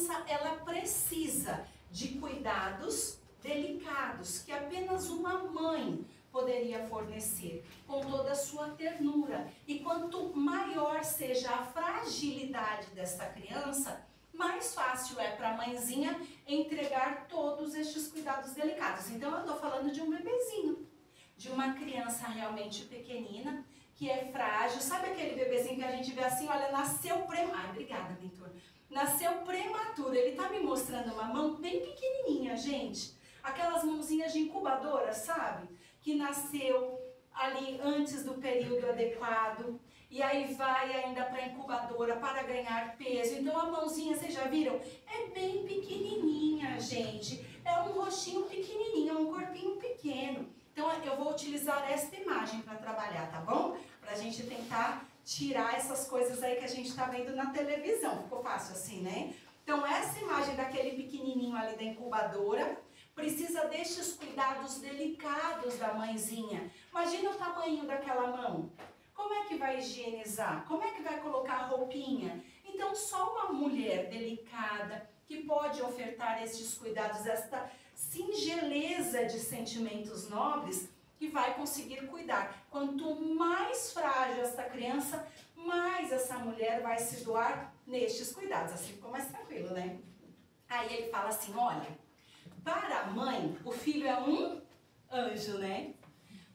criança, ela precisa de cuidados delicados que apenas uma mãe poderia fornecer, com toda a sua ternura. E quanto maior seja a fragilidade desta criança, mais fácil é para a mãezinha entregar todos estes cuidados delicados. Então eu estou falando de um bebezinho, de uma criança realmente pequenina, que é frágil. Sabe aquele bebezinho que a gente vê assim, olha, nasceu prematuro. Ai, obrigada, mentor. Nasceu prematuro. Ele tá me mostrando uma mão bem pequenininha, gente. Aquelas mãozinhas de incubadora, sabe? Que nasceu ali antes do período adequado. E aí vai ainda para a incubadora para ganhar peso. Então a mãozinha, vocês já viram? É bem pequenininha, gente. É um rostinho pequenininho, um corpinho pequeno. Então eu vou utilizar esta imagem para trabalhar, tá bom? Para a gente tentar tirar essas coisas aí que a gente está vendo na televisão. Ficou fácil assim, né? Então essa imagem daquele pequenininho ali da incubadora precisa destes cuidados delicados da mãezinha. Imagina o tamanho daquela mão. Como é que vai higienizar? Como é que vai colocar a roupinha? Então só uma mulher delicada que pode ofertar estes cuidados, esta singeleza de sentimentos nobres, que vai conseguir cuidar. Quanto mais frágil esta criança, mais essa mulher vai se doar nestes cuidados. Assim ficou mais tranquilo, né? Aí ele fala assim, olha, para a mãe, o filho é um anjo, né?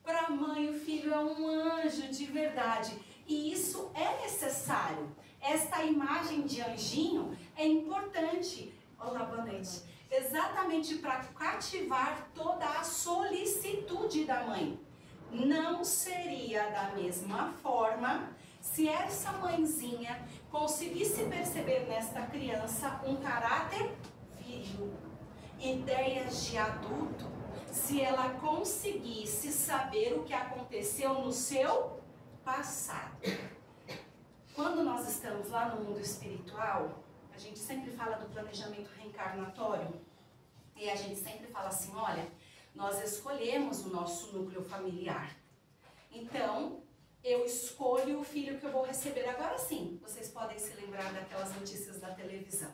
Para a mãe, o filho é um anjo de verdade. E isso é necessário. Esta imagem de anjinho é importante. Olá, boa noite. Exatamente para cativar toda a solicitude da mãe. Não seria da mesma forma se essa mãezinha conseguisse perceber nesta criança um caráter viril, ideias de adulto, se ela conseguisse saber o que aconteceu no seu passado. Quando nós estamos lá no mundo espiritual, a gente sempre fala do planejamento reencarnatório e a gente sempre fala assim, olha, nós escolhemos o nosso núcleo familiar. Então, eu escolho o filho que eu vou receber. Agora sim, vocês podem se lembrar daquelas notícias da televisão.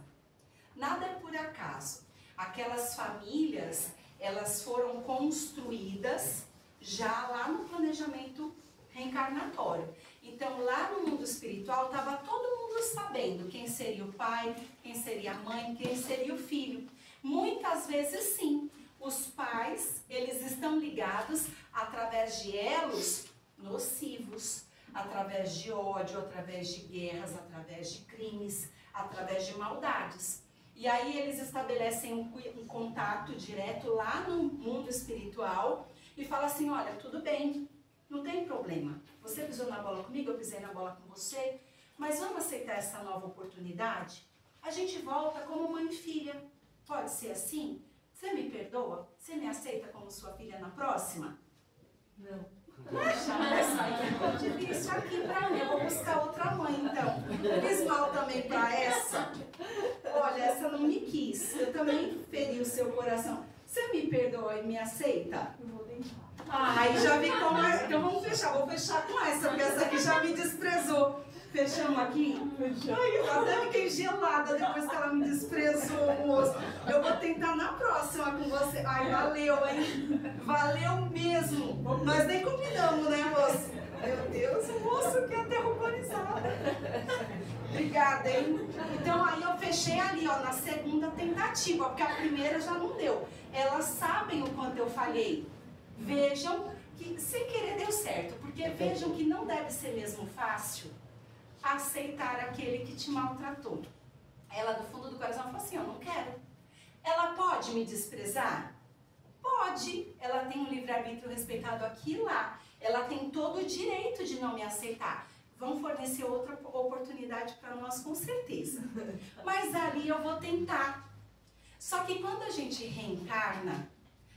Nada é por acaso. Aquelas famílias, elas foram construídas já lá no planejamento reencarnatório. Então, lá no mundo espiritual, estava todo mundo sabendo quem seria o pai, quem seria a mãe, quem seria o filho. Muitas vezes, sim, os pais, eles estão ligados através de elos nocivos, através de ódio, através de guerras, através de crimes, através de maldades. E aí eles estabelecem um contato direto lá no mundo espiritual e falam assim, olha, tudo bem, não tem problema. Você pisou na bola comigo, eu pisei na bola com você, mas vamos aceitar essa nova oportunidade? A gente volta como mãe e filha. Pode ser assim? Você me perdoa? Você me aceita como sua filha na próxima? Não. Poxa, essa aí ficou difícil aqui pra mim. Eu vou buscar outra mãe, então. Fiz mal também pra essa. Olha, essa não me quis. Eu também feri o seu coração. Você me perdoa e me aceita? Eu vou tentar. Aí já vi como é. Então vamos fechar. Vou fechar com essa, porque essa aqui já me desprezou. Fechamos aqui? Ai, eu até fiquei gelada depois que ela me desprezou, moço. Eu vou tentar na próxima com você. Ai, valeu, hein? Valeu mesmo. Nós nem combinamos, né, moço? Meu Deus, o moço que até ruborizada. Obrigada, hein? Então aí eu fechei ali, ó, na segunda tentativa, porque a primeira já não deu. Elas sabem o quanto eu falhei. Vejam que sem querer deu certo, porque vejam que não deve ser mesmo fácil aceitar aquele que te maltratou. Ela do fundo do coração falou assim, eu não quero. Ela pode me desprezar? Pode. Ela tem um livre-arbítrio respeitado aqui e lá. Ela tem todo o direito de não me aceitar. Vão fornecer outra oportunidade para nós com certeza. Mas ali eu vou tentar. Só que quando a gente reencarna,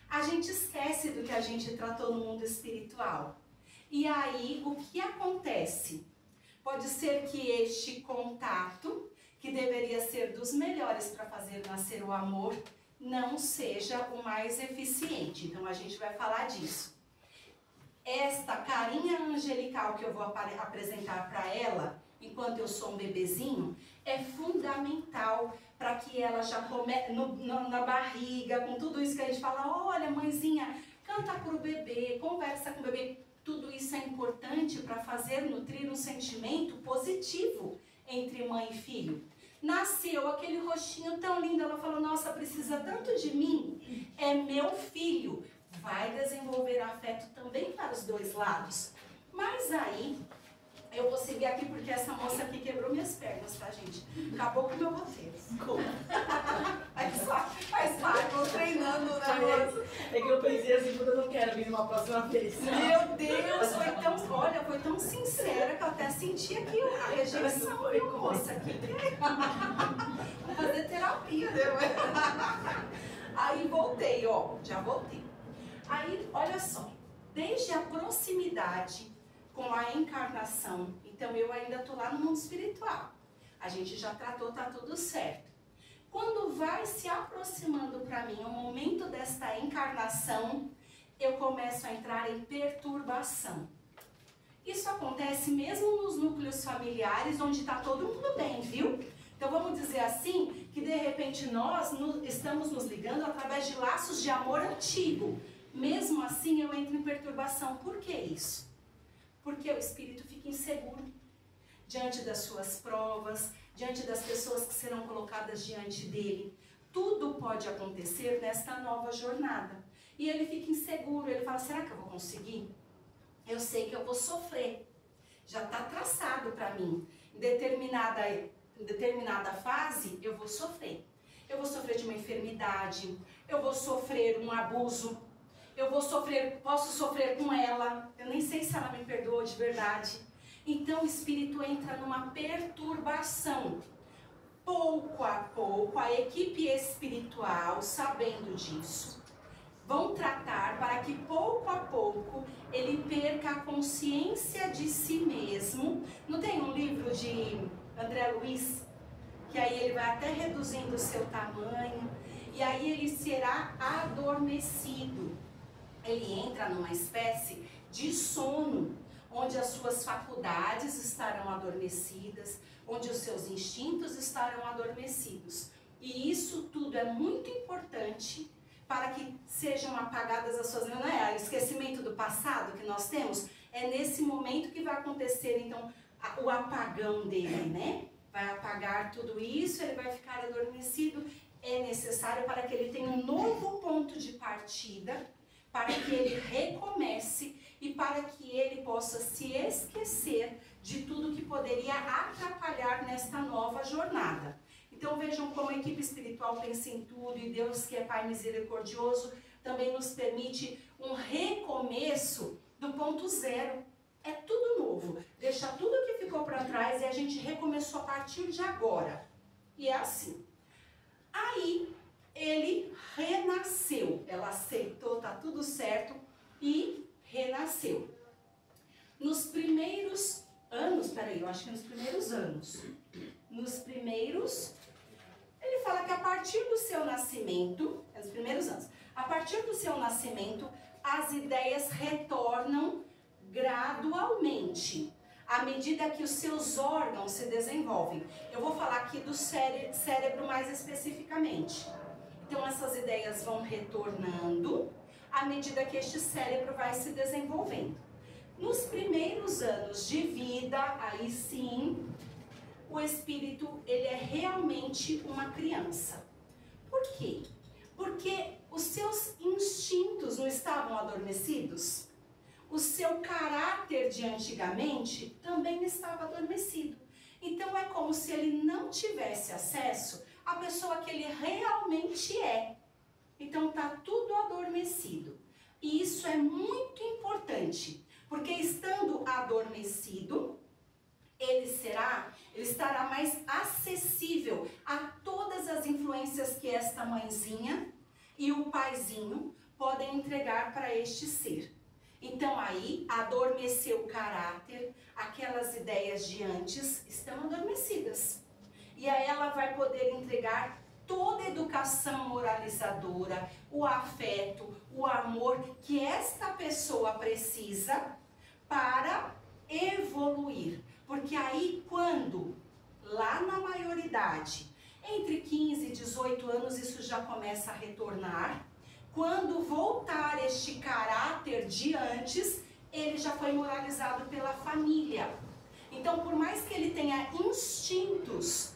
a gente esquece do que a gente tratou no mundo espiritual. E aí o que acontece? Pode ser que este contato, que deveria ser dos melhores para fazer nascer o amor, não seja o mais eficiente. Então a gente vai falar disso. Esta carinha angelical que eu vou apresentar para ela, enquanto eu sou um bebezinho, é fundamental para para que ela já comece na barriga, com tudo isso que a gente fala, olha mãezinha, canta para o bebê, conversa com o bebê. Tudo isso é importante para fazer nutrir um sentimento positivo entre mãe e filho. Nasceu aquele rostinho tão lindo, ela falou, nossa, precisa tanto de mim, é meu filho. Vai desenvolver afeto também para os dois lados. Mas aí, eu vou seguir aqui porque essa moça aqui quebrou minhas pernas, tá, gente? Acabou com o meu roteiro. Faz parte, tô treinando o negócio. É que eu pensei assim, eu não quero vir uma próxima vez. Meu Deus, foi tão sincera que eu até senti aqui a rejeição da moça aqui. Vou fazer terapia, né? Aí voltei, ó, já voltei. Aí, olha só, desde a proximidade com a encarnação, então eu ainda tô lá no mundo espiritual. A gente já tratou, tá tudo certo. Quando vai se aproximando para mim o momento desta encarnação, eu começo a entrar em perturbação. Isso acontece mesmo nos núcleos familiares, onde está todo mundo bem, viu? Então vamos dizer assim, que de repente nós estamos nos ligando através de laços de amor antigo. Mesmo assim eu entro em perturbação. Por que isso? Porque o espírito fica inseguro diante das suas provas, diante das pessoas que serão colocadas diante dele. Tudo pode acontecer nesta nova jornada. E ele fica inseguro, ele fala, será que eu vou conseguir? Eu sei que eu vou sofrer. Já está traçado para mim. Em determinada fase, eu vou sofrer. Eu vou sofrer de uma enfermidade, eu vou sofrer um abuso, eu vou sofrer, posso sofrer com ela, eu nem sei se ela me perdoa de verdade. Então o espírito entra numa perturbação. Pouco a pouco, a equipe espiritual, sabendo disso, vão tratar para que pouco a pouco ele perca a consciência de si mesmo. Não tem um livro de André Luiz, que aí ele vai até reduzindo o seu tamanho, e aí ele será adormecido. Ele entra numa espécie de sono, onde as suas faculdades estarão adormecidas, onde os seus instintos estarão adormecidos. E isso tudo é muito importante para que sejam apagadas as suas memórias. O esquecimento do passado que nós temos, é nesse momento que vai acontecer, então, o apagão dele, né? Vai apagar tudo isso, ele vai ficar adormecido. É necessário para que ele tenha um novo ponto de partida, para que ele recomece e para que ele possa se esquecer de tudo que poderia atrapalhar nesta nova jornada. Então vejam como a equipe espiritual pensa em tudo, e Deus, que é Pai misericordioso, também nos permite um recomeço do ponto zero. É tudo novo, deixa tudo que ficou para trás e a gente recomeçou a partir de agora. E é assim. Aí ele renasceu, ela aceitou, tá tudo certo, e renasceu. Nos primeiros anos, ele fala que a partir do seu nascimento, nos primeiros anos, a partir do seu nascimento, as ideias retornam gradualmente, à medida que os seus órgãos se desenvolvem. Eu vou falar aqui do cérebro mais especificamente. Então essas ideias vão retornando à medida que este cérebro vai se desenvolvendo. Nos primeiros anos de vida, aí sim, o espírito ele é realmente uma criança. Por quê? Porque os seus instintos não estavam adormecidos. O seu caráter de antigamente também estava adormecido. Então é como se ele não tivesse acesso à pessoa que ele realmente é. Então está tudo adormecido. E isso é muito importante, porque estando adormecido, ele estará mais acessível a todas as influências que esta mãezinha e o paizinho podem entregar para este ser. Então aí, adormeceu o caráter, aquelas ideias de antes estão adormecidas. E aí ela vai poder entregar toda a educação moralizadora, o afeto, o amor que esta pessoa precisa para evoluir. Porque aí quando, lá na maioridade, entre 15 18 anos isso já começa a retornar. Quando voltar este caráter de antes, ele já foi moralizado pela família. Então, por mais que ele tenha instintos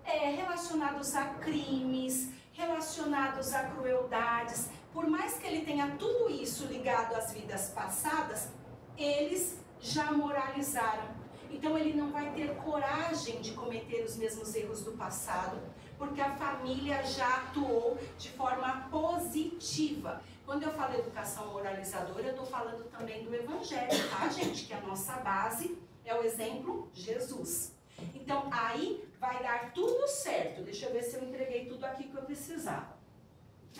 relacionados a crimes, relacionados a crueldades, por mais que ele tenha tudo isso ligado às vidas passadas, eles já moralizaram. Então ele não vai ter coragem de cometer os mesmos erros do passado, porque a família já atuou de forma positiva. Quando eu falo educação moralizadora, eu estou falando também do Evangelho, tá, gente? Que a nossa base é o exemplo Jesus. Então aí vai dar tudo certo. Deixa eu ver se eu entreguei tudo aqui que eu precisava.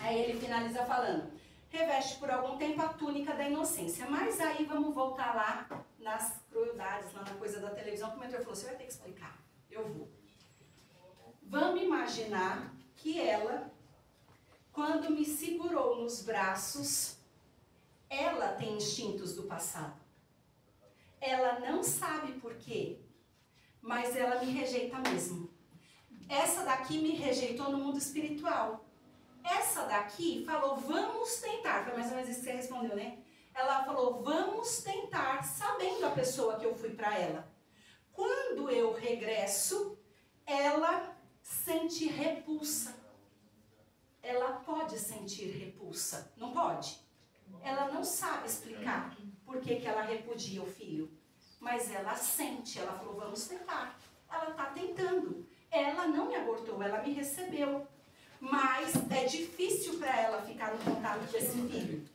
Aí ele finaliza falando: reveste por algum tempo a túnica da inocência. Mas aí vamos voltar lá nas crueldades, lá na coisa da televisão, que o mentor falou: você vai ter que explicar. Eu vou. Vamos imaginar que ela, quando me segurou nos braços, ela tem instintos do passado. Ela não sabe por quê, mas ela me rejeita mesmo. Essa daqui me rejeitou no mundo espiritual. Essa daqui falou: vamos tentar. Foi mais ou menos isso que você respondeu, né? Ela falou: vamos tentar, sabendo a pessoa que eu fui para ela. Quando eu regresso, ela sente repulsa. Ela pode sentir repulsa, não pode? Ela não sabe explicar por que ela repudia o filho, mas ela sente. Ela falou: vamos tentar. Ela está tentando. Ela não me abortou, ela me recebeu. Mas é difícil para ela ficar no contato com esse filho.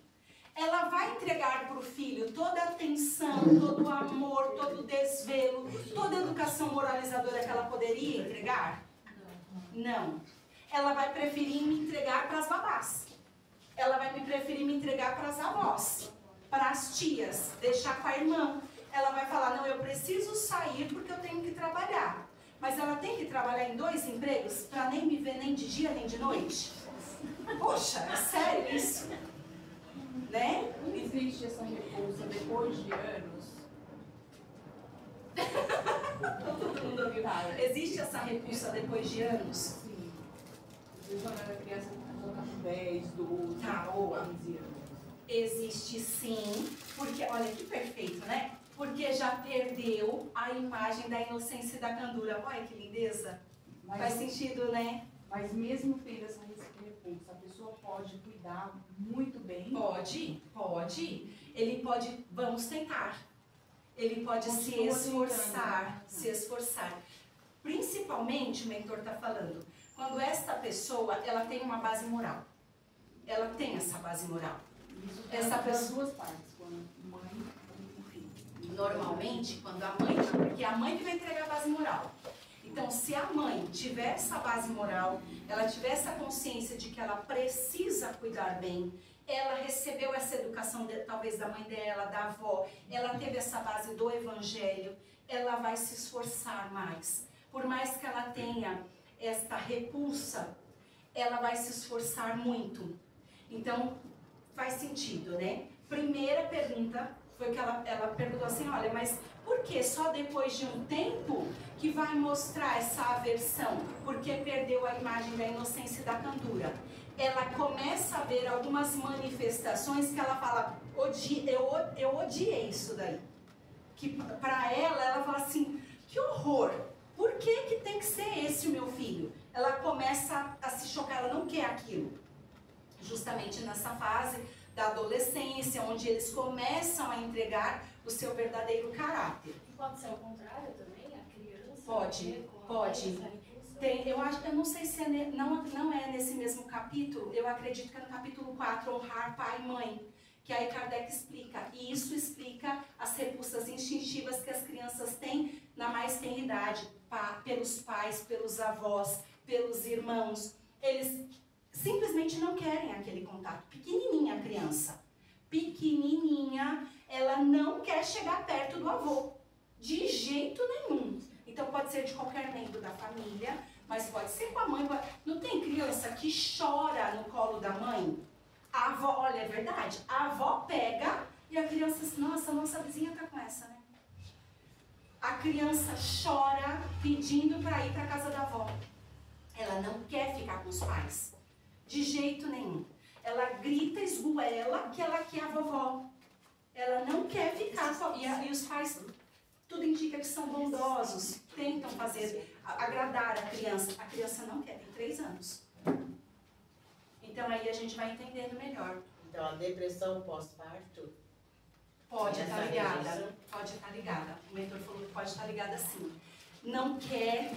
Ela vai entregar para o filho toda a atenção, todo o amor, todo o desvelo, toda a educação moralizadora que ela poderia entregar? Não. Ela vai preferir me entregar para as babás. Ela vai preferir me entregar para as avós, para as tias, deixar com a irmã. Ela vai falar: não, eu preciso sair porque eu tenho que trabalhar. Mas ela tem que trabalhar em 2 empregos para nem me ver nem de dia nem de noite? Poxa, é sério isso? Né? Existe essa repulsa depois de anos? Todo mundo ouviu. Existe essa repulsa depois de anos? Sim. Quando era criança, a pessoa está com 10, 12, tá, 15 anos. Existe sim, porque, olha que perfeito, né? Porque já perdeu a imagem da inocência e da candura. Olha que lindeza. Faz sentido, né? Mas mesmo tendo essa repulsa, a pessoa pode cuidar muito bem? Pode. Ele pode, vamos tentar. Ele pode se esforçar. Principalmente, o mentor está falando, quando esta pessoa, ela tem uma base moral. Ela tem essa base moral. Isso essa das duas partes, quando mãe ou filho. Normalmente, quando a mãe, porque é a mãe que vai entregar a base moral. Então, se a mãe tiver essa base moral, ela tiver essa consciência de que ela precisa cuidar bem, ela recebeu essa educação talvez da mãe dela, da avó, ela teve essa base do evangelho, ela vai se esforçar mais. Por mais que ela tenha esta repulsa, ela vai se esforçar muito. Então, faz sentido, né? Primeira pergunta foi que ela perguntou assim: olha, mas por que só depois de um tempo que vai mostrar essa aversão? Porque perdeu a imagem da inocência e da candura. Ela começa a ver algumas manifestações que ela fala: eu odiei isso daí. Que para ela fala assim: que horror! Por que tem que ser esse o meu filho? Ela começa a se chocar, ela não quer aquilo. Justamente nessa fase da adolescência, onde eles começam a entregar o seu verdadeiro caráter. Pode ser o contrário também, a criança? Pode. Eu não sei se não é nesse mesmo capítulo, eu acredito que é no capítulo 4, honrar pai e mãe, que aí Kardec explica, e isso explica as repulsas instintivas que as crianças têm na mais tenra idade, pelos pais, pelos avós, pelos irmãos. Eles simplesmente não querem aquele contato. Pequenininha a criança, pequenininha, ela não quer chegar perto do avô, de jeito nenhum. Então pode ser de qualquer membro da família, mas pode ser com a mãe. Não tem criança que chora no colo da mãe? A avó, olha, é verdade, a avó pega e a criança diz: nossa vizinha tá com essa, né? A criança chora pedindo para ir para casa da avó. ela não quer ficar com os pais. De jeito nenhum. Ela grita, esgoela que ela quer a vovó. Ela não quer ficar com e os pais, tudo indica que são bondosos, tentam agradar a criança. A criança não quer, tem 3 anos. Então aí a gente vai entendendo melhor. Então a depressão pós-parto pode estar ligada. Pode estar ligada. O mentor falou que pode estar ligada sim. Não quer,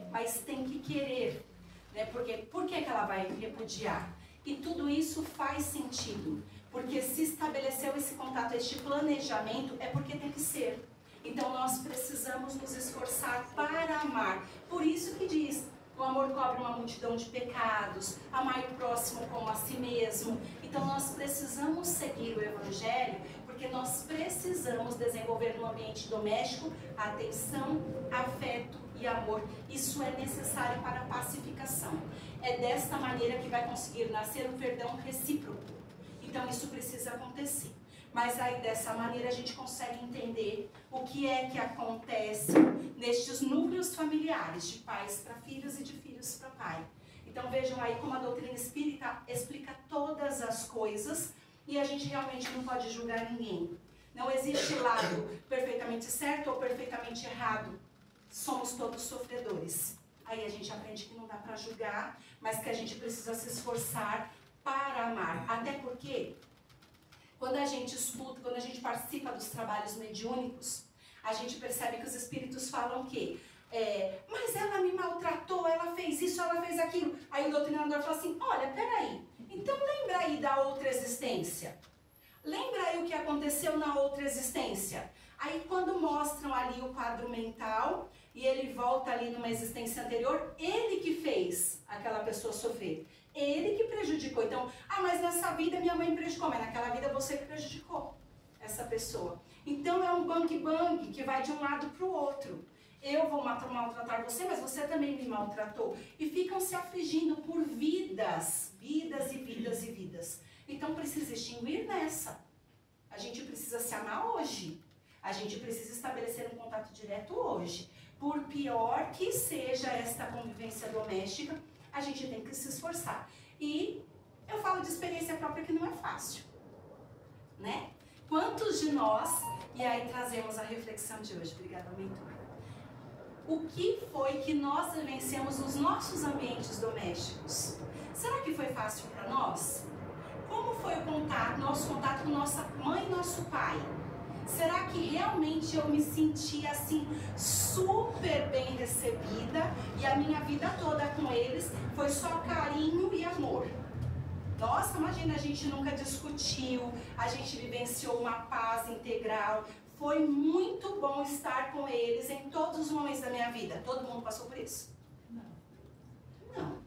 mas tem que querer. Né? Porque, por que ela vai repudiar? E tudo isso faz sentido. Porque se estabeleceu esse contato, este planejamento, é porque tem que ser. Então nós precisamos nos esforçar para amar. Por isso que diz, o amor cobre uma multidão de pecados, amar o próximo como a si mesmo. Então nós precisamos seguir o Evangelho, porque nós precisamos desenvolver no ambiente doméstico atenção, afeto e amor. Isso é necessário para a pacificação. É desta maneira que vai conseguir nascer um perdão recíproco. Então isso precisa acontecer. Mas aí dessa maneira a gente consegue entender o que é que acontece nestes núcleos familiares, de pais para filhos e de filhos para pai. Então vejam aí como a doutrina espírita explica todas as coisas e a gente realmente não pode julgar ninguém. Não existe lado perfeitamente certo ou perfeitamente errado. Somos todos sofredores. Aí a gente aprende que não dá para julgar, mas que a gente precisa se esforçar para amar. Até porque, quando a gente escuta, quando a gente participa dos trabalhos mediúnicos, a gente percebe que os espíritos falam que mas ela me maltratou, ela fez isso, ela fez aquilo. Aí o doutrinador fala assim, olha, peraí, então lembra aí da outra existência. Lembra aí o que aconteceu na outra existência. Aí quando mostram ali o quadro mental e ele volta ali numa existência anterior, ele que fez aquela pessoa sofrer. Ele que prejudicou. Então, mas nessa vida minha mãe prejudicou, mas naquela vida você que prejudicou essa pessoa. Então é um bang-bang que vai de um lado para o outro. Eu vou maltratar você, mas você também me maltratou. E ficam se afligindo por vidas, vidas e vidas e vidas. Então precisa extinguir nessa. A gente precisa se amar hoje. A gente precisa estabelecer um contato direto hoje. Por pior que seja esta convivência doméstica, a gente tem que se esforçar. E eu falo de experiência própria que não é fácil, né? Quantos de nós, e aí trazemos a reflexão de hoje, obrigada, mentor. O que foi que nós vivenciamos nos nossos ambientes domésticos? Será que foi fácil para nós? Como foi o nosso contato com nossa mãe e nosso pai? Será que realmente eu me senti assim super bem recebida e a minha vida toda com eles foi só carinho e amor? Nossa, imagina, a gente nunca discutiu, a gente vivenciou uma paz integral. Foi muito bom estar com eles em todos os momentos da minha vida. Todo mundo passou por isso? Não.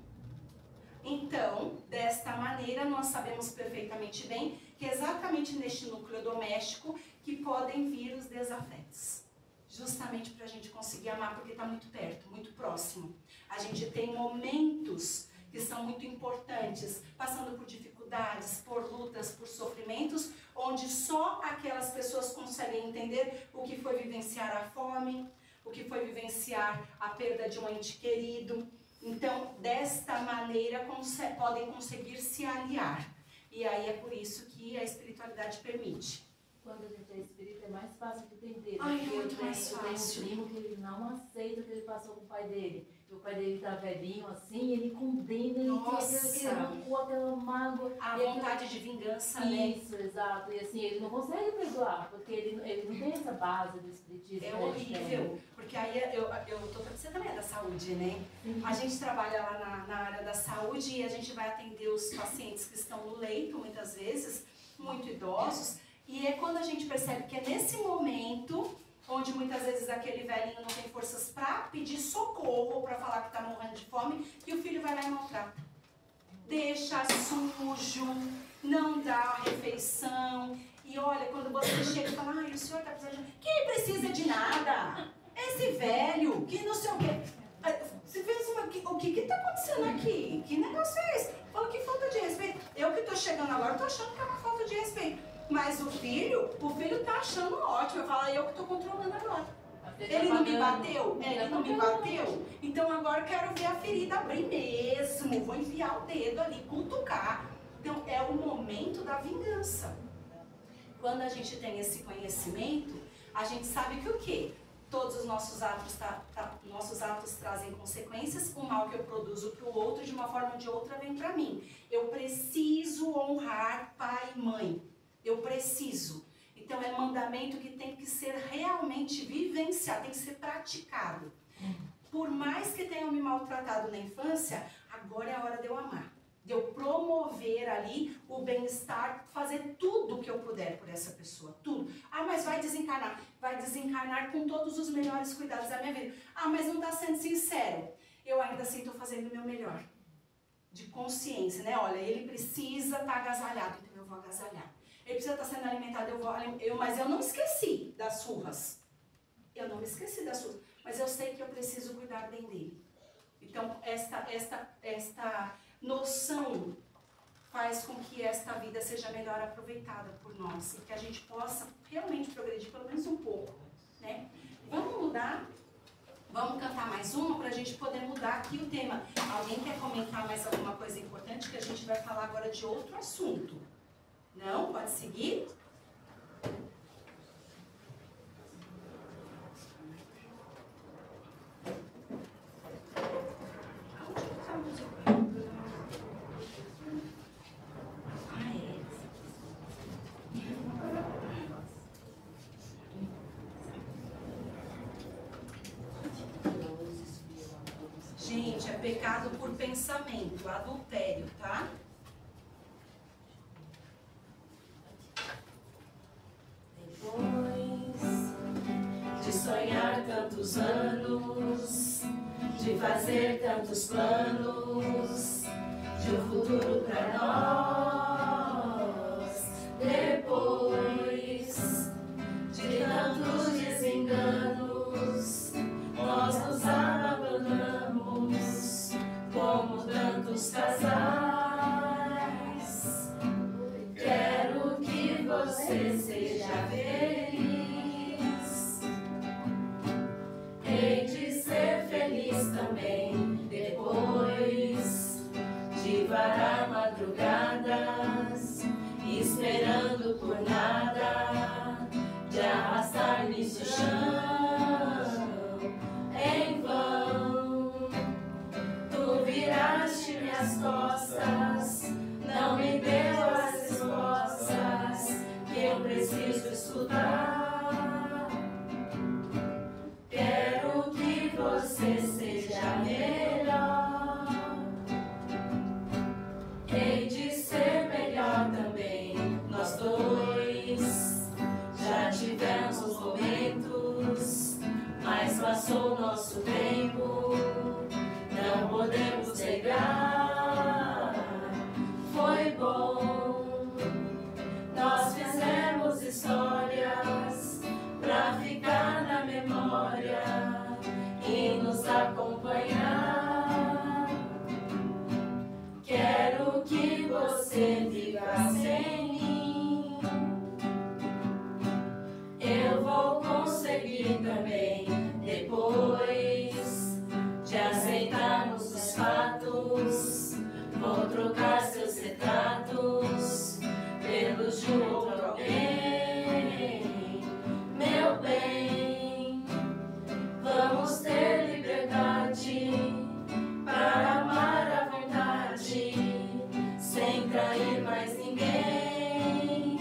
Então, desta maneira, nós sabemos perfeitamente bem que é exatamente neste núcleo doméstico que podem vir os desafetos. Justamente para a gente conseguir amar, porque está muito perto, muito próximo. A gente tem momentos que são muito importantes, passando por dificuldades, por lutas, por sofrimentos, onde só aquelas pessoas conseguem entender o que foi vivenciar a fome, o que foi vivenciar a perda de um ente querido. Então, desta maneira, podem conseguir se aliar. E aí é por isso que a espiritualidade permite. Quando a gente é espírita, é mais fácil de entender. Ai, porque muito mais fácil. Eu tenho um primo que ele não aceita o que ele passou com o pai dele. O pai dele tá velhinho assim, ele condena, ele Nossa. tem aquele rancor, aquela mágoa. A vontade de vingança, né? Isso, exato. E assim, ele não consegue perdoar, porque ele não tem essa base do espiritismo. É horrível, porque aí você também é da saúde, né? A gente trabalha lá na área da saúde e a gente vai atender os pacientes que estão no leito, muitas vezes, muito idosos, e é quando a gente percebe que é nesse momento onde muitas vezes aquele velhinho não tem forças para pedir socorro ou para falar que está morrendo de fome, que o filho vai lá e maltrata. Deixa sujo, não dá a refeição. E olha, quando você chega e fala, o senhor está precisando de... Quem precisa de nada? Esse velho, que não sei o quê. Você fez o que está acontecendo aqui? Que negócio é esse? Fala, que falta de respeito. Eu que estou chegando agora, estou achando que é uma falta de respeito. Mas o filho tá achando ótimo. Eu falo, eu que estou controlando agora. Ele não me bateu? Ele não me bateu? Então agora eu quero ver a ferida abrir mesmo. Vou enfiar o dedo ali, cutucar. Então é o momento da vingança. Quando a gente tem esse conhecimento, a gente sabe que o quê? Todos os nossos atos trazem consequências. O mal que eu produzo para o outro, de uma forma ou de outra, vem para mim. Eu preciso honrar pai e mãe. Eu preciso. Então é mandamento que tem que ser realmente vivenciado, tem que ser praticado. Por mais que tenham me maltratado na infância, agora é a hora de eu amar. De eu promover ali o bem-estar, fazer tudo o que eu puder por essa pessoa, tudo. Ah, mas vai desencarnar. Vai desencarnar com todos os melhores cuidados da minha vida. Ah, mas não está sendo sincero. Eu ainda assim estou fazendo o meu melhor. De consciência, né? Olha, ele precisa estar agasalhado, então eu vou agasalhar. Ele precisa estar sendo alimentado, mas eu não esqueci das surras. Eu não me esqueci das surras. Mas eu sei que eu preciso cuidar bem dele. Então, esta noção faz com que esta vida seja melhor aproveitada por nós. E que a gente possa realmente progredir pelo menos um pouco, né? Vamos mudar? Vamos cantar mais uma para a gente poder mudar aqui o tema. Alguém quer comentar mais alguma coisa importante? Que a gente vai falar agora de outro assunto. Não? Pode seguir? Gente, é pecado por pensamento, adultério, tá? Sonhar tantos anos, de fazer tantos planos, de um futuro pra nós. Depois de tantos desenganos, nós nos abandonamos, como tantos casais. Quero que você seja feliz. Hei de ser feliz também, depois de varar madrugadas, esperando por nada, de arrastar-me no chão, em vão. Tu viraste minhas costas, não me deu as respostas que eu preciso escutar. Quero que você seja melhor. Hei de ser melhor também, nós dois. Já tivemos momentos, mas passou nosso tempo. Não podemos negar. Foi bom. Nós fizemos histórias pra ficar na memória e nos acompanhar. Quero que você viva sem mim. Eu vou conseguir também, depois de aceitarmos os fatos. Vou trocar seus retratos pelos de um outro alguém. Meu bem, vamos ter liberdade para amar à vontade, sem trair mais ninguém.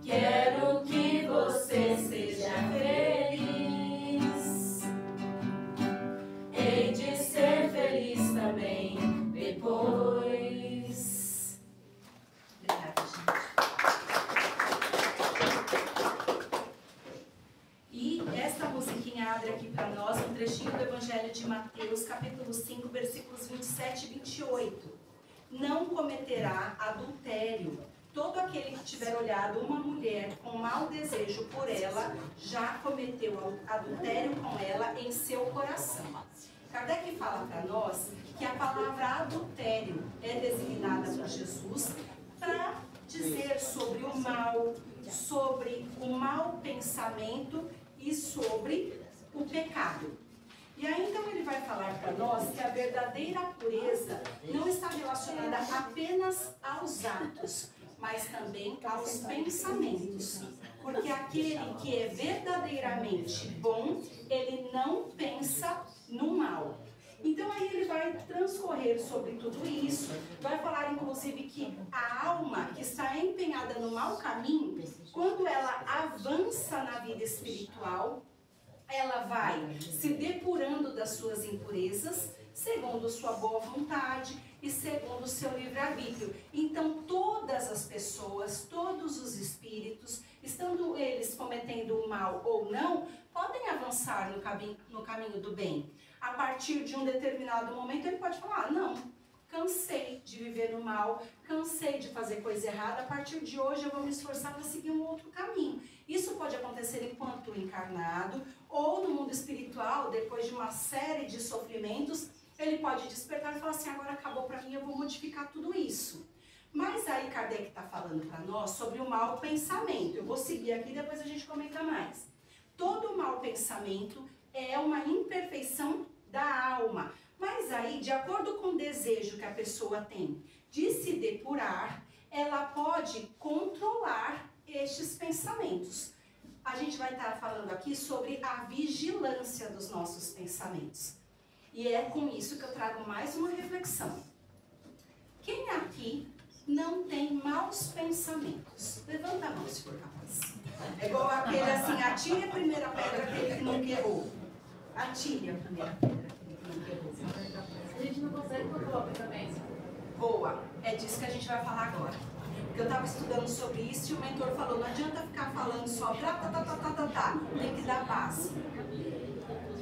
Quero que você seja feliz. Hei de ser feliz também, depois. Obrigada, gente. E esta musiquinha abre aqui para nós um trechinho do Evangelho de Mateus, capítulo 5, versículos 27 e 28. Não cometerá adultério. Todo aquele que tiver olhado uma mulher com mau desejo por ela, já cometeu adultério com ela em seu coração. Kardec fala para nós que a palavra adultério é designada por Jesus para dizer sobre o mal pensamento e sobre o pecado. E aí então ele vai falar para nós que a verdadeira pureza não está relacionada apenas aos atos, mas também aos pensamentos. Porque aquele que é verdadeiramente bom, ele não pensa no mal. Então aí ele vai transcorrer sobre tudo isso, vai falar inclusive que a alma que está empenhada no mau caminho, quando ela avança na vida espiritual, ela vai se depurando das suas impurezas, segundo sua boa vontade e segundo o seu livre-arbítrio. Então todas as pessoas, todos os espíritos, estando eles cometendo o mal ou não, podem avançar no caminho do bem. A partir de um determinado momento ele pode falar, não, cansei de viver no mal, cansei de fazer coisa errada, a partir de hoje eu vou me esforçar para seguir um outro caminho. Isso pode acontecer enquanto encarnado ou no mundo espiritual, depois de uma série de sofrimentos, ele pode despertar e falar assim, agora acabou para mim, eu vou modificar tudo isso. Mas aí Kardec está falando para nós sobre o mau pensamento. Eu vou seguir aqui, depois a gente comenta mais. Todo mau pensamento é uma imperfeição da alma. Mas aí, de acordo com o desejo que a pessoa tem de se depurar, ela pode controlar estes pensamentos. A gente vai estar falando aqui sobre a vigilância dos nossos pensamentos. E é com isso que eu trago mais uma reflexão. Quem aqui não tem maus pensamentos? Levanta a mão se for capaz. É igual aquele assim, atire a primeira pedra aquele que não errou. Atire a primeira pedra aquele que não errou. A gente não consegue controlar o pensamento. Boa, é disso que a gente vai falar agora. Porque eu estava estudando sobre isso e o mentor falou, não adianta ficar falando só tem que dar base.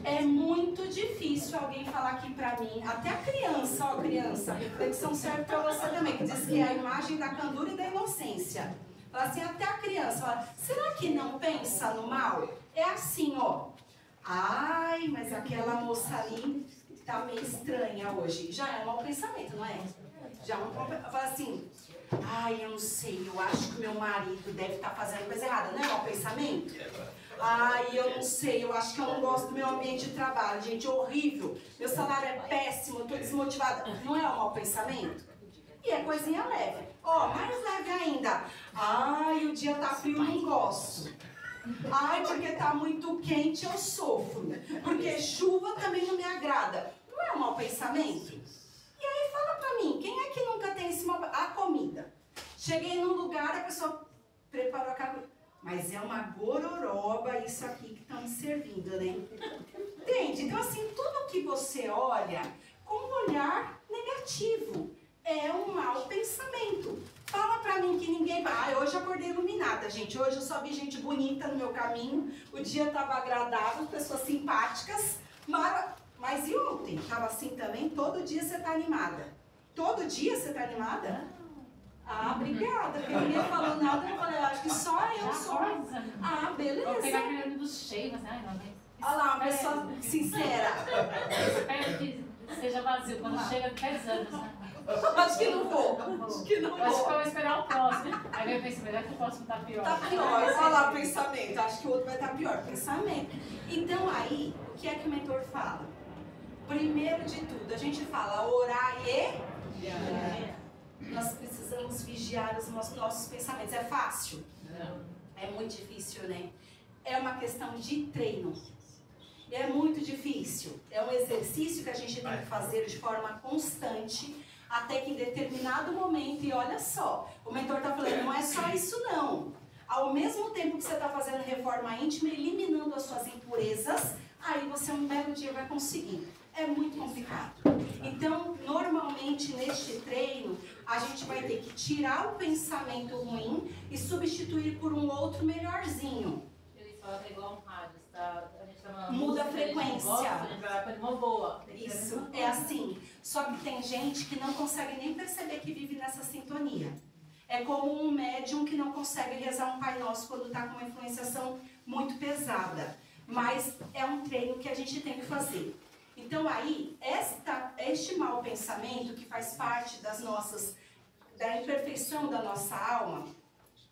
É muito difícil alguém falar aqui pra mim, até a criança, ó criança, reflexão serve pra você também, que diz que é a imagem da candura e da inocência. Fala assim, até a criança, fala, será que não pensa no mal? É assim, ó. Ai, mas aquela moça ali tá meio estranha hoje. Já é um mau pensamento, não é? Já é um mau pensamento. Fala assim, ai, eu não sei, eu acho que meu marido deve estar fazendo coisa errada. Não é mau pensamento? Ai, eu não sei, eu acho que eu não gosto do meu ambiente de trabalho. Gente, horrível. Meu salário é péssimo, eu tô desmotivada. Não é um mau pensamento? E é coisinha leve. Ó, mais leve ainda. Ai, o dia tá frio, eu não gosto. Ai, porque tá muito quente, eu sofro. Porque chuva também não me agrada. Não é um mau pensamento? E aí fala pra mim, quem é que nunca tem esse mau... A comida. Cheguei num lugar, a pessoa preparou a comida. Mas é uma gororoba isso aqui que estão me servindo, né? Entende? Então assim, tudo que você olha com um olhar negativo é um mau pensamento. Fala pra mim que ninguém vai. Hoje eu acordei iluminada, gente. Hoje eu só vi gente bonita no meu caminho. O dia estava agradável, pessoas simpáticas. Mas e ontem? Tava assim também? Todo dia você tá animada. Todo dia você tá animada? Ah, obrigada. Porque ninguém falou nada. Eu falei, eu acho que só eu sou. Ah, beleza. Vou pegar aquele ônibus cheio, mas ai, não vem. Olha lá, uma pessoa sincera. Espero que seja vazio quando chega 10 anos, né? Acho que não vou. Acho que não Acho que eu vou. vou esperar o próximo. Aí eu penso, melhor que o próximo tá pior. Tá pior. Olha lá o pensamento. Acho que o outro vai estar pior. Pensamento. Então aí, o que é que o mentor fala? Primeiro de tudo, a gente fala orar e... Nós precisamos vigiar os nossos pensamentos. É fácil? Não. É muito difícil, né? É uma questão de treino. É muito difícil. É um exercício que a gente tem que fazer de forma constante, até que em determinado momento, e olha só, o mentor está falando, não é só isso não. Ao mesmo tempo que você está fazendo reforma íntima, eliminando as suas impurezas, aí você um belo dia vai conseguir. É muito complicado. Então, normalmente neste treino, a gente vai ter que tirar o pensamento ruim e substituir por um outro melhorzinho. Ele fala que é igual um rádio, tá? A gente tá uma Muda a música, frequência. A gente vai para uma boa. Isso, é assim. Só que tem gente que não consegue nem perceber que vive nessa sintonia. É como um médium que não consegue rezar um Pai Nosso quando está com uma influenciação muito pesada. Mas é um treino que a gente tem que fazer. Então aí, este mau pensamento que faz parte da imperfeição da nossa alma,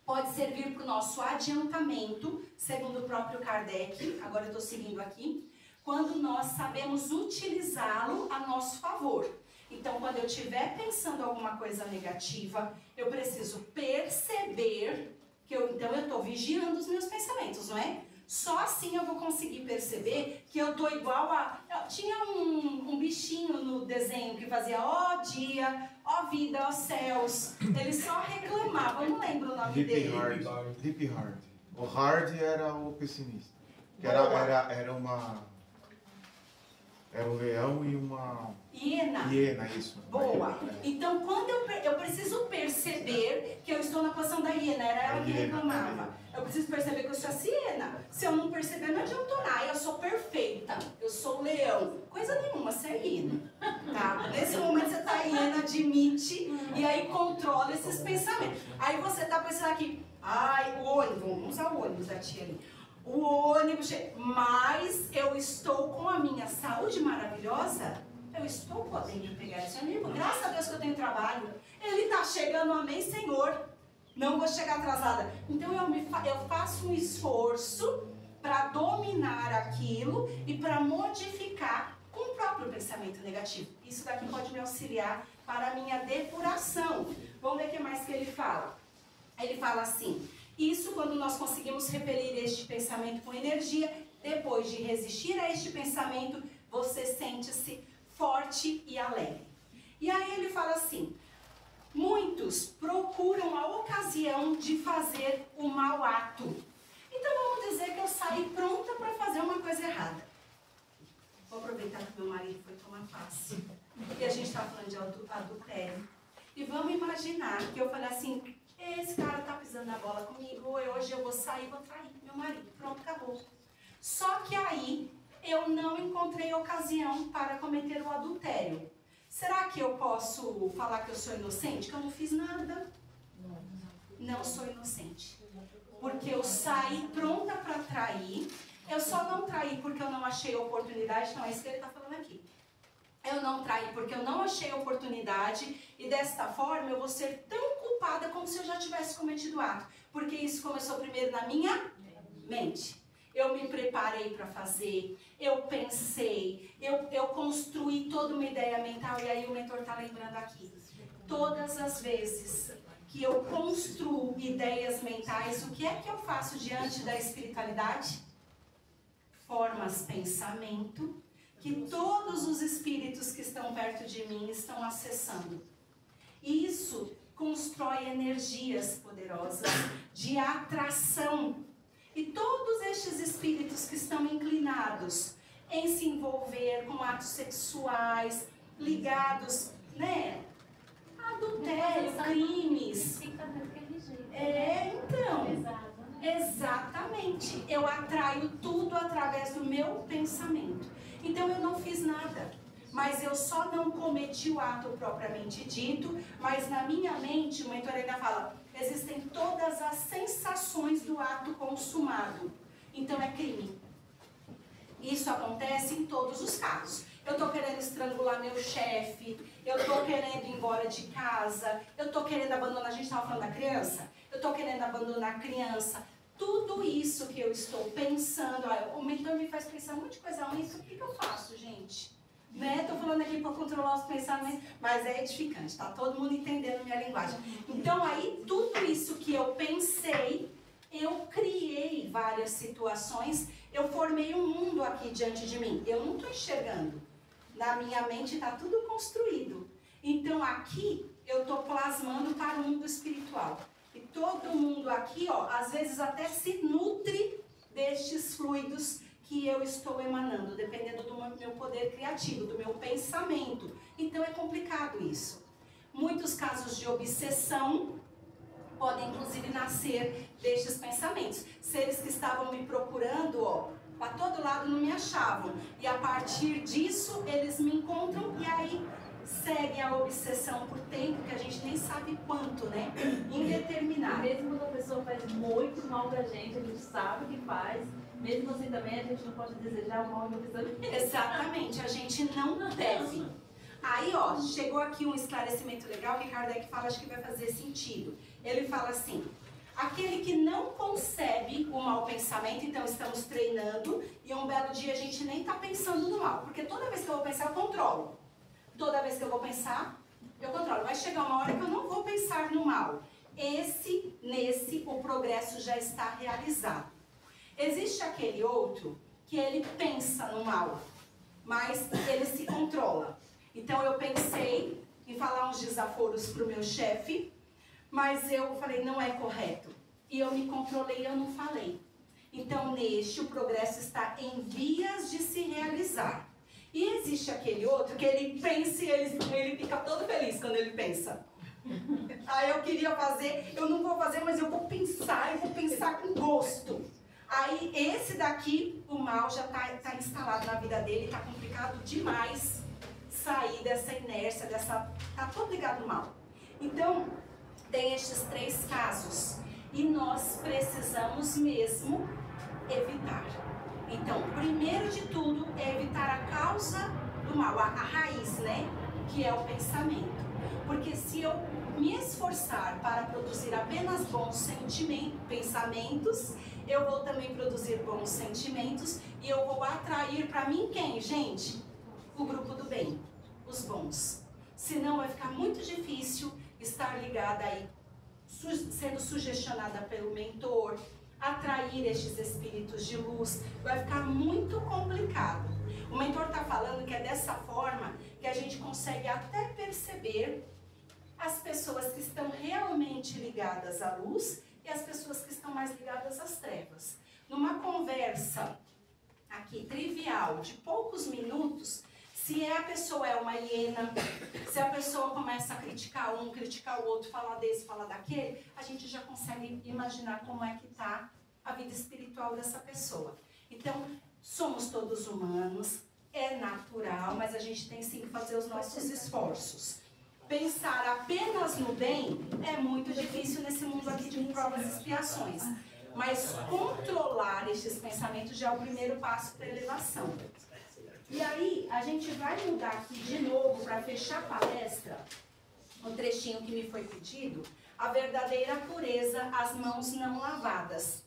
pode servir para o nosso adiantamento, segundo o próprio Kardec, agora eu estou seguindo aqui, quando nós sabemos utilizá-lo a nosso favor. Então, quando eu estiver pensando alguma coisa negativa, eu preciso perceber que eu estou vigiando os meus pensamentos, não é? Só assim eu vou conseguir perceber que eu estou igual a... Tinha um bichinho no desenho que fazia ó dia, ó vida, ó céus. Ele só reclamava, eu não lembro o nome dele. Deep Hard. O Hard era o pessimista. Que era um leão e uma... Hiena, isso. Boa. Então, quando eu preciso perceber que eu estou na posição da hiena, era ela que reclamava. Eu preciso perceber que eu sou a hiena. Se eu não perceber, não adianta orar. Eu sou perfeita. Eu sou leão. Coisa nenhuma, você é hiena. Tá? Nesse momento você tá hiena, admite e aí controla esses pensamentos. Aí você tá pensando aqui, ai, o ônibus, vamos usar o ônibus da tia ali. O ônibus, mas eu estou com a minha saúde maravilhosa. Eu estou podendo pegar esse ônibus. Graças a Deus que eu tenho trabalho. Ele está chegando, amém, Senhor. Não vou chegar atrasada. Então eu faço um esforço para dominar aquilo e para modificar com o próprio pensamento negativo. Isso daqui pode me auxiliar para a minha depuração. Vamos ver o que mais que ele fala. Ele fala assim: isso quando nós conseguimos repelir este pensamento com energia, depois de resistir a este pensamento, você sente-se forte e alegre. E aí ele fala assim: muitos procuram a ocasião de fazer o mau ato. Então vamos dizer que eu saí pronta para fazer uma coisa errada. Vou aproveitar que meu marido foi tomar passe e a gente está falando de adultério. E vamos imaginar que eu falei assim: esse cara tá pisando na bola comigo, hoje eu vou sair e vou trair meu marido. Pronto, acabou. Só que aí eu não encontrei ocasião para cometer o adultério. Será que eu posso falar que eu sou inocente? Que eu não fiz nada? Não sou inocente. Porque eu saí pronta para trair. Eu só não traí porque eu não achei oportunidade. Não, é isso que ele está falando aqui. Eu não traí porque eu não achei oportunidade. E desta forma eu vou ser tão culpada como se eu já tivesse cometido o ato. Porque isso começou primeiro na minha mente. Eu me preparei para fazer, eu pensei, eu construí toda uma ideia mental, e aí o mentor está lembrando aqui. Todas as vezes que eu construo ideias mentais, o que é que eu faço diante da espiritualidade? Formas pensamento que todos os espíritos que estão perto de mim estão acessando. Isso constrói energias poderosas de atração. E todos estes espíritos que estão inclinados em se envolver com atos sexuais, ligados, né? Adultério, crimes. Então, exatamente. Eu atraio tudo através do meu pensamento. Então eu não fiz nada. Mas eu só não cometi o ato propriamente dito, mas na minha mente, o mentor ainda fala, existem todas as sensações do ato consumado. Então é crime. Isso acontece em todos os casos. Eu estou querendo estrangular meu chefe, eu estou querendo ir embora de casa, eu estou querendo abandonar, a gente estava falando da criança, eu estou querendo abandonar a criança. Tudo isso que eu estou pensando, o mentor me faz pensar um monte de coisa ruim, isso o que eu faço, gente? Né? Tô falando aqui para controlar os pensamentos, mas é edificante, tá todo mundo entendendo minha linguagem. Então aí, tudo isso que eu pensei, eu criei várias situações, eu formei um mundo aqui diante de mim. Eu não tô enxergando. Na minha mente tá tudo construído. Então aqui, eu tô plasmando para o mundo espiritual. E todo mundo aqui, ó, às vezes até se nutre destes fluidos que eu estou emanando, dependendo do meu poder criativo, do meu pensamento. Então é complicado isso. Muitos casos de obsessão podem inclusive nascer destes pensamentos. Seres que estavam me procurando, ó, para todo lado não me achavam. E a partir disso eles me encontram e aí segue a obsessão por tempo que a gente nem sabe quanto, né? Indeterminado. Mesmo quando a pessoa faz muito mal pra gente, a gente sabe que faz. Mesmo assim também a gente não pode desejar o mal de uma pessoa. Exatamente, a gente não deve. Aí, ó, chegou aqui um esclarecimento legal que Kardec fala, acho que vai fazer sentido. Ele fala assim: Aquele que não concebe o mau pensamento, então estamos treinando e um belo dia a gente nem está pensando no mal. Porque toda vez que eu vou pensar, eu controlo. Toda vez que eu vou pensar, eu controlo. Vai chegar uma hora que eu não vou pensar no mal. Nesse, o progresso já está realizado. Existe aquele outro que ele pensa no mal, mas ele se controla. Então eu pensei em falar uns desaforos para o meu chefe, mas eu falei, não é correto. E eu me controlei, eu não falei. Então neste, o progresso está em vias de se realizar. E existe aquele outro que ele pensa e ele fica todo feliz quando ele pensa. Aí eu queria fazer, eu não vou fazer, mas eu vou pensar com gosto. Aí esse daqui, o mal já está instalado na vida dele, está complicado demais sair dessa inércia, tá todo ligado no mal. Então, tem estes 3 casos e nós precisamos mesmo evitar. Então, primeiro de tudo é evitar a causa do mal, a raiz, né? Que é o pensamento. Porque se eu me esforçar para produzir apenas bons pensamentos, eu vou também produzir bons sentimentos e eu vou atrair para mim quem, gente? O grupo do bem, os bons. Senão vai ficar muito difícil estar ligada aí, sendo sugestionada pelo mentor, atrair estes espíritos de luz, vai ficar muito complicado. O mentor está falando que é dessa forma que a gente consegue até perceber as pessoas que estão realmente ligadas à luz e as pessoas que estão mais ligadas às trevas. Numa conversa aqui trivial, de poucos minutos, se a pessoa é uma hiena, se a pessoa começa a criticar um, criticar o outro, falar desse, falar daquele, a gente já consegue imaginar como é que está a vida espiritual dessa pessoa. Então, somos todos humanos, é natural, mas a gente tem sim que fazer os nossos esforços. Pensar apenas no bem é muito difícil nesse mundo aqui de provas e expiações. Mas controlar estes pensamentos já é o primeiro passo para a elevação. E aí, a gente vai mudar aqui de novo para fechar a palestra, um trechinho que me foi pedido, a verdadeira pureza, as mãos não lavadas.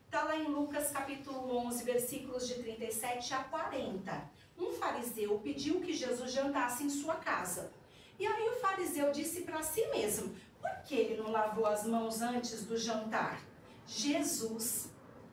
Está lá em Lucas capítulo 11, versículos de 37 a 40. Um fariseu pediu que Jesus jantasse em sua casa. E aí o fariseu disse para si mesmo, por que ele não lavou as mãos antes do jantar? Jesus,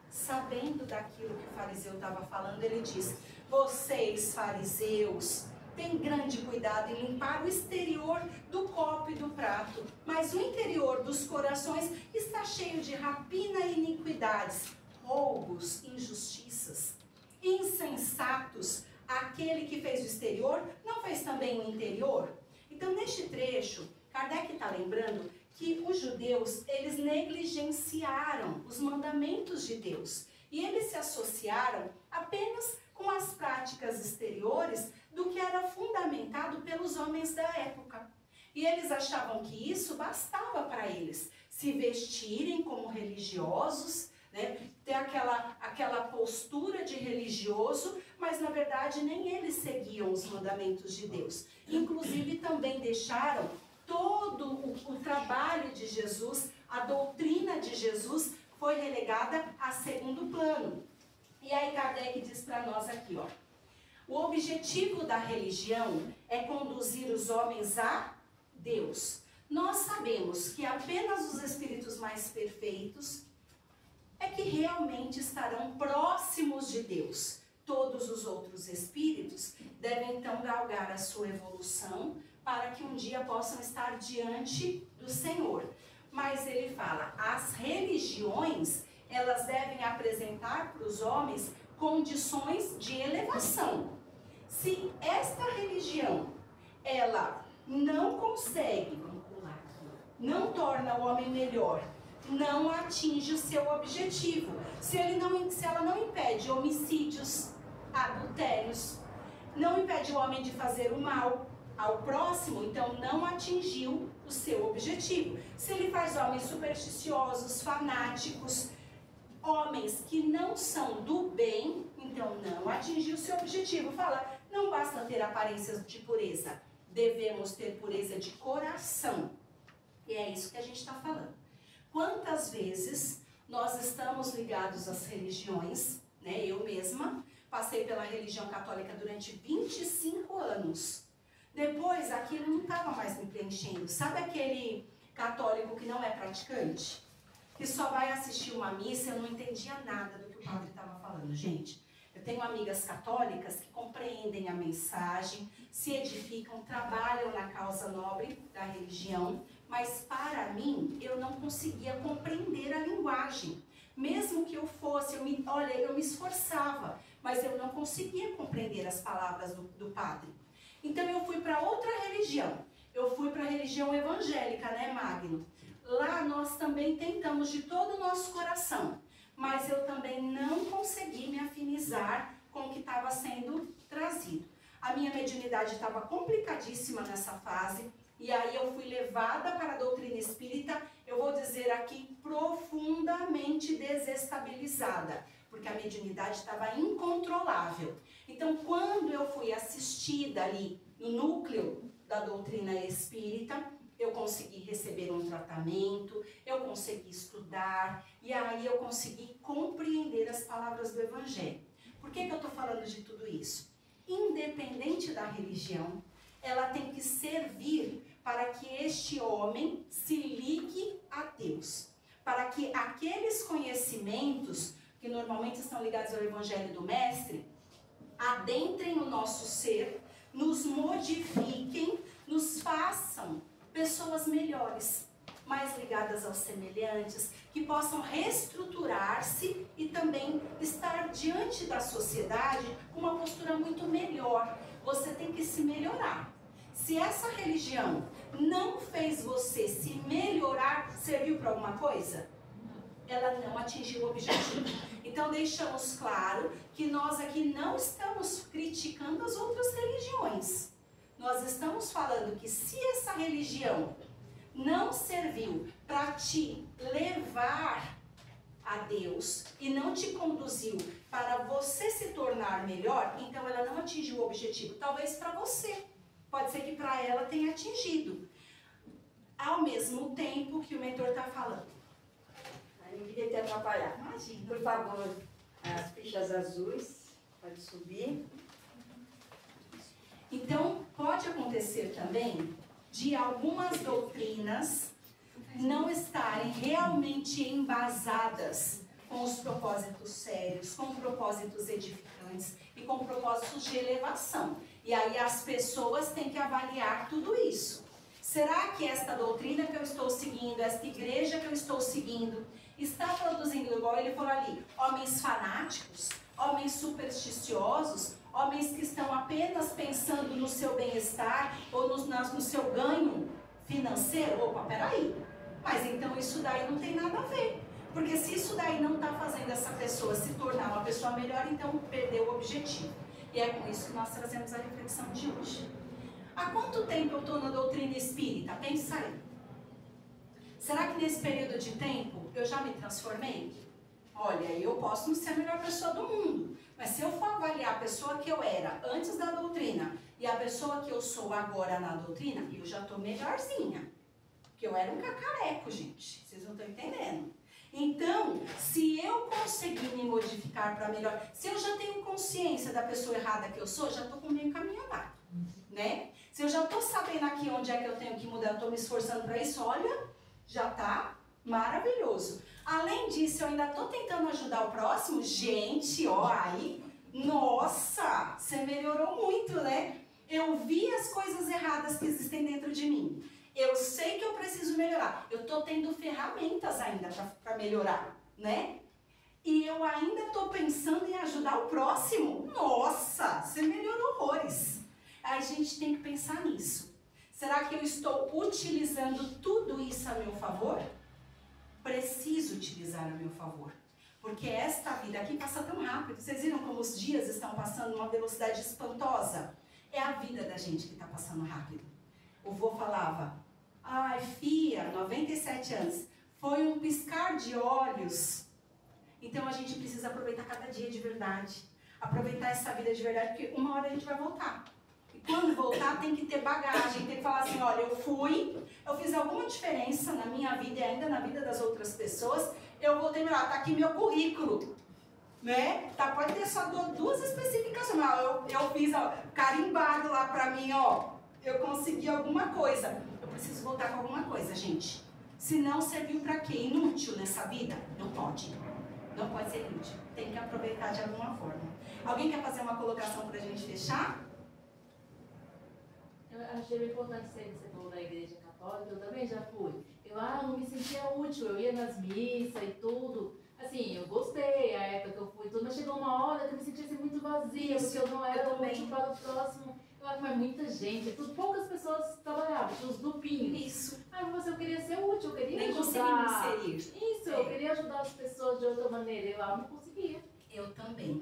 sabendo daquilo que o fariseu estava falando, ele disse, vocês fariseus, têm grande cuidado em limpar o exterior do copo e do prato, mas o interior dos corações está cheio de rapina e iniquidades, roubos, injustiças. Insensatos, aquele que fez o exterior, não fez também o interior? Então, neste trecho, Kardec está lembrando que os judeus, eles negligenciaram os mandamentos de Deus. E eles se associaram apenas com as práticas exteriores do que era fundamentado pelos homens da época. E eles achavam que isso bastava para eles se vestirem como religiosos, né? Ter aquela postura de religioso, mas na verdade nem eles seguiam os mandamentos de Deus. Inclusive também deixaram todo o trabalho de Jesus, a doutrina de Jesus foi relegada a segundo plano. E aí Kardec diz para nós aqui, ó, o objetivo da religião é conduzir os homens a Deus. Nós sabemos que apenas os espíritos mais perfeitos é que realmente estarão próximos de Deus. Todos os outros espíritos devem então galgar a sua evolução para que um dia possam estar diante do Senhor. Mas ele fala, as religiões, elas devem apresentar para os homens condições de elevação. Se esta religião, ela não consegue, não torna o homem melhor, não atinge o seu objetivo, se ela não impede homicídios, adultérios, não impede o homem de fazer o mal ao próximo, então não atingiu o seu objetivo. Se ele faz homens supersticiosos, fanáticos, homens que não são do bem, então não atingiu o seu objetivo. Fala, não basta ter aparências de pureza, devemos ter pureza de coração. E é isso que a gente está falando. Quantas vezes nós estamos ligados às religiões, né? Eu mesma passei pela religião católica durante 25 anos. Depois, aquilo não estava mais me preenchendo. Sabe aquele católico que não é praticante? Que só vai assistir uma missa? Eu não entendia nada do que o padre estava falando, gente. Eu tenho amigas católicas que compreendem a mensagem, se edificam, trabalham na causa nobre da religião, mas para mim, eu não conseguia compreender a linguagem. Mesmo que eu fosse, eu me esforçava, mas eu não conseguia compreender as palavras do padre. Então eu fui para outra religião. Eu fui para a religião evangélica, né, Magno? Lá nós também tentamos de todo o nosso coração, mas eu também não consegui me afinizar com o que estava sendo trazido. A minha mediunidade estava complicadíssima nessa fase, e aí eu fui levada para a doutrina espírita, eu vou dizer aqui, profundamente desestabilizada, porque a mediunidade estava incontrolável. Então, quando eu fui assistida ali no núcleo da doutrina espírita, eu consegui receber um tratamento, eu consegui estudar, e aí eu consegui compreender as palavras do Evangelho. Por que eu estou falando de tudo isso? Independente da religião, ela tem que servir para que este homem se ligue a Deus, para que aqueles conhecimentos que normalmente estão ligados ao Evangelho do Mestre adentrem o nosso ser, nos modifiquem, nos façam pessoas melhores, mais ligadas aos semelhantes, que possam reestruturar-se e também estar diante da sociedade com uma postura muito melhor. Você tem que se melhorar. Se essa religião não fez você se melhorar, serviu para alguma coisa? Ela não atingiu o objetivo. Então deixamos claro que nós aqui não estamos criticando as outras religiões. Nós estamos falando que se essa religião não serviu para te levar a Deus e não te conduziu para você se tornar melhor, então ela não atingiu o objetivo. Talvez para você, pode ser que para ela tenha atingido. Ao mesmo tempo que o mentor está falando. Eu não queria te atrapalhar. Imagina. Por favor, as fichas azuis, pode subir. Então, pode acontecer também de algumas doutrinas não estarem realmente embasadas com os propósitos sérios, com propósitos edificantes e com propósitos de elevação. E aí as pessoas têm que avaliar tudo isso. Será que esta doutrina que eu estou seguindo, esta igreja que eu estou seguindo, está produzindo, igual ele falou ali, homens fanáticos, homens supersticiosos, homens que estão apenas pensando no seu bem-estar ou no seu ganho financeiro? Opa, peraí. Mas então isso daí não tem nada a ver. Porque se isso daí não está fazendo essa pessoa se tornar uma pessoa melhor, então perdeu o objetivo. E é com isso que nós trazemos a reflexão de hoje. Há quanto tempo eu estou na doutrina espírita? Pensa aí. Será que nesse período de tempo eu já me transformei? Olha, eu posso não ser a melhor pessoa do mundo, mas se eu for avaliar a pessoa que eu era antes da doutrina e a pessoa que eu sou agora na doutrina, eu já estou melhorzinha. Porque eu era um cacareco, gente. Vocês não estão entendendo. Então, se eu conseguir me modificar para melhor, se eu já tenho consciência da pessoa errada que eu sou, já estou com meio caminho andado, né? Se eu já estou sabendo aqui onde é que eu tenho que mudar, eu estou me esforçando para isso, olha, já está maravilhoso. Além disso, eu ainda estou tentando ajudar o próximo. Gente, ó, aí, nossa, você melhorou muito, né? Eu vi as coisas erradas que existem dentro de mim. Eu sei que eu preciso melhorar. Eu estou tendo ferramentas ainda para melhorar, né? E eu ainda estou pensando em ajudar o próximo. Nossa, você melhorou horrores. A gente tem que pensar nisso. Será que eu estou utilizando tudo isso a meu favor? Preciso utilizar a meu favor. Porque esta vida aqui passa tão rápido. Vocês viram como os dias estão passando numa velocidade espantosa? É a vida da gente que está passando rápido. O vô falava, ai filha, 97 anos, foi um piscar de olhos. Então a gente precisa aproveitar cada dia de verdade. Aproveitar essa vida de verdade, porque uma hora a gente vai voltar. E quando voltar tem que ter bagagem, tem que falar assim, olha, eu fiz alguma diferença na minha vida e ainda na vida das outras pessoas, eu voltei melhor, tá aqui meu currículo, né? Tá, pode ter só duas especificações, mas eu fiz, ó, carimbado lá pra mim, ó, eu consegui alguma coisa. Eu preciso voltar com alguma coisa, gente. Se não serviu pra quê? Inútil nessa vida? Não pode. Não pode ser inútil. Tem que aproveitar de alguma forma. Alguém quer fazer uma colocação pra gente fechar? Eu achei bem importante isso aí que você falou da igreja católica, eu também já fui. Eu não me sentia útil, eu ia nas missas e tudo. Assim, eu gostei a época que eu fui, tudo, mas chegou uma hora que eu me sentia assim, muito vazia, porque eu não era útil para o próximo. Mas muita gente, poucas pessoas trabalhavam, os grupinhos. Isso. Eu queria ser útil, eu queria nem ajudar. Nem Isso, eu queria ajudar as pessoas de outra maneira, eu não conseguia. Eu também.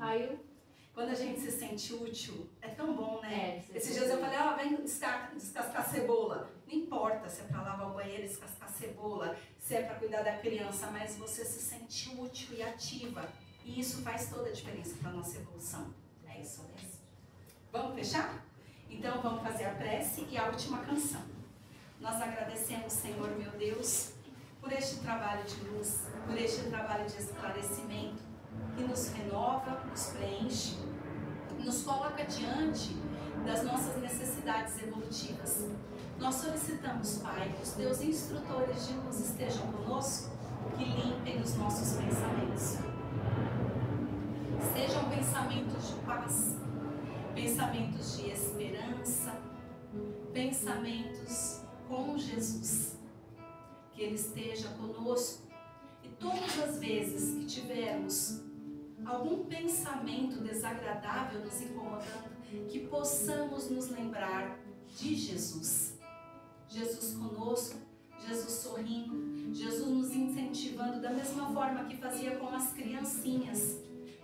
Quando a gente se sente útil, é tão bom, né? Esses dias dias eu falei, vem descascar cebola. Não importa se é para lavar o banheiro, descascar cebola, se é para cuidar da criança, mas você se sente útil e ativa. E isso faz toda a diferença para a nossa evolução. É isso mesmo. Vamos fechar? Então vamos fazer a prece e a última canção. Nós agradecemos, Senhor meu Deus, por este trabalho de luz, por este trabalho de esclarecimento, que nos renova, nos preenche, nos coloca diante das nossas necessidades evolutivas. Nós solicitamos, Pai, que os teus instrutores de luz estejam conosco, que limpem os nossos pensamentos. Sejam pensamentos de paz, pensamentos de esperança, pensamentos com Jesus. Que Ele esteja conosco e todas as vezes que tivermos algum pensamento desagradável nos incomodando, que possamos nos lembrar de Jesus. Jesus conosco, Jesus sorrindo, Jesus nos incentivando da mesma forma que fazia com as criancinhas.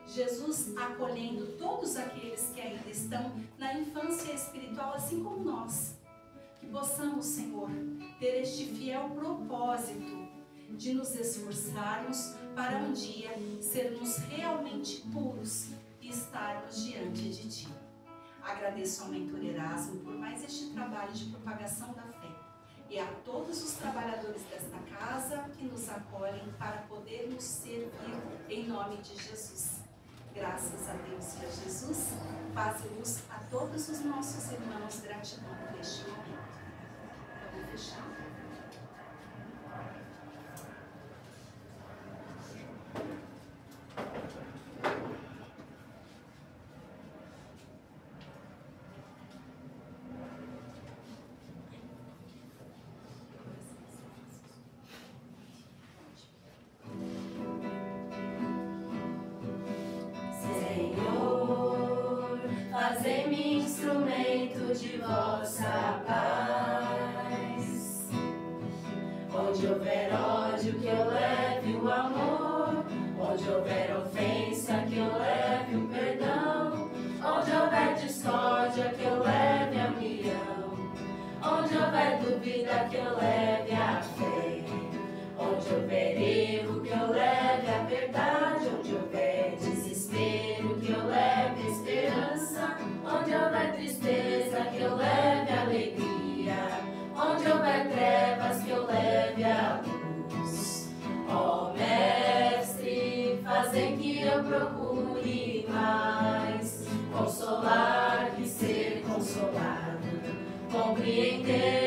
Jesus acolhendo todos aqueles que ainda estão na infância espiritual, assim como nós. Que possamos, Senhor, ter este fiel propósito de nos esforçarmos para um dia sermos realmente puros e estarmos diante de Ti. Agradeço ao mentor Erasmo por mais este trabalho de propagação da fé e a todos os trabalhadores desta casa que nos acolhem para podermos servir em nome de Jesus. Graças a Deus e a Jesus, paz e luz a todos os nossos irmãos, gratidão por este momento. Vamos fechar. Fazei-me instrumento de vossa paz. Onde houver ódio, que eu leve o amor. Onde houver ofensa, que eu leve o perdão. Onde houver discórdia, que eu leve a união. Onde houver dúvida, que eu leve a fé. Onde houver erro, que eu leve a verdade. Onde houver desespero, que eu leve a esperança. Onde houver tristeza, que eu leve a alegria. Onde houver trevas, que eu leve a luz. Ó Mestre, fazei que eu procure mais consolar que ser consolado, compreender